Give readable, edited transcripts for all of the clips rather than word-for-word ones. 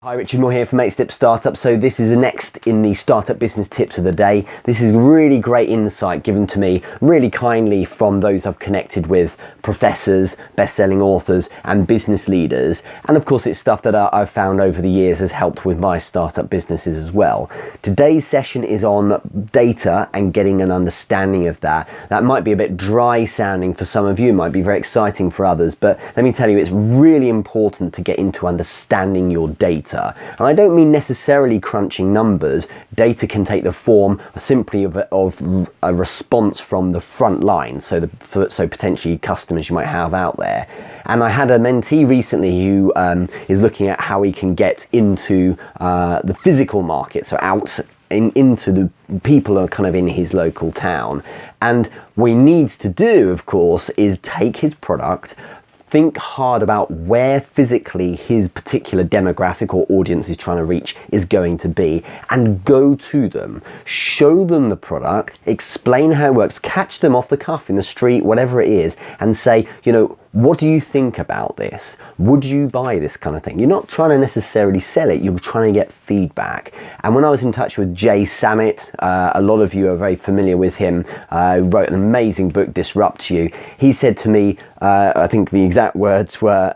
Hi, Richard Moore here from EightStepStartup. So this is the next in the startup business tips of the day. This is really great insight given to me really kindly from those I've connected with, professors, best-selling authors and business leaders. And of course it's stuff that I've found over the years has helped with my startup businesses as well. Today's session is on data and getting an understanding of that. That might be a bit dry sounding for some of you, might be very exciting for others, but let me tell you, it's really important to get into understanding your data. And I don't mean necessarily crunching numbers. Data can take the form simply of a response from the front line, so potentially customers you might have out there. And I had a mentee recently who is looking at how he can get into the physical market, so out into the people who are kind of in his local town. And what he needs to do, of course, is take his product, think hard about where physically his particular demographic or audience he's trying to reach is going to be, and go to them, show them the product, explain how it works, catch them off the cuff in the street, whatever it is, and say, you know, what do you think about this? Would you buy this kind of thing? You're not trying to necessarily sell it, you're trying to get feedback. And when I was in touch with Jay Samit, a lot of you are very familiar with him, who wrote an amazing book, Disrupt You. He said to me, I think the exact words were,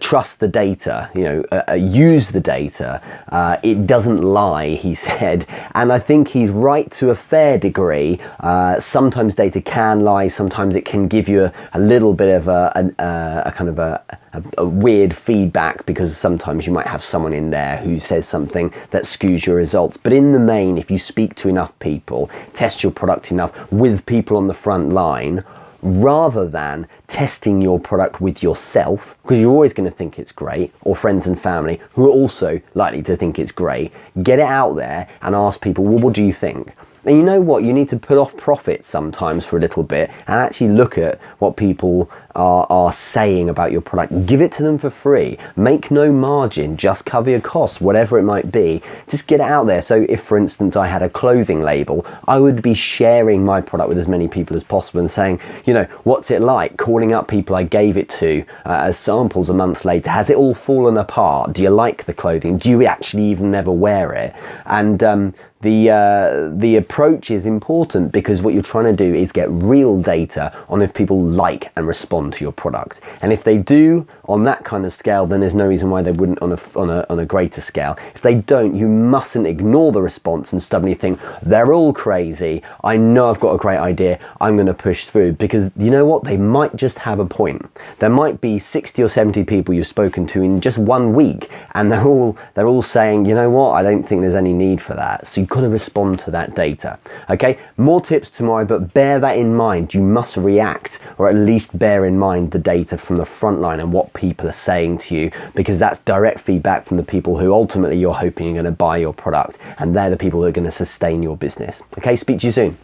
trust the data, you know, use the data. It doesn't lie, he said. And I think he's right to a fair degree. Sometimes data can lie, sometimes it can give you a little bit of a kind of a weird feedback, because sometimes you might have someone in there who says something that skews your results. But in the main, if you speak to enough people, test your product enough with people on the front line, rather than testing your product with yourself, because you're always going to think it's great, or friends and family who are also likely to think it's great, get it out there and ask people, well, what do you think? And you know what, you need to put off profit sometimes for a little bit and actually look at what people are saying about your product. Give it to them for free. Make no margin, just cover your costs, whatever it might be. Just get it out there. So if, for instance, I had a clothing label, I would be sharing my product with as many people as possible and saying, you know, what's it like? Calling up people I gave it to as samples a month later. Has it all fallen apart? Do you like the clothing? Do you actually even ever wear it? And the approach is important, because what you're trying to do is get real data on if people like and respond to your product. And if they do on that kind of scale, then there's no reason why they wouldn't on a greater scale. If they don't, you mustn't ignore the response and stubbornly think, they're all crazy, I know I've got a great idea, I'm going to push through. Because you know what, they might just have a point. There might be 60 or 70 people you've spoken to in just 1 week, and they're all saying, you know what, I don't think there's any need for that. So you've got to respond to that data. Okay, more tips tomorrow, but bear that in mind. You must react, or at least bear in mind the data from the front line and what people are saying to you, because that's direct feedback from the people who ultimately you're hoping are going to buy your product, and they're the people who are going to sustain your business. Okay, speak to you soon.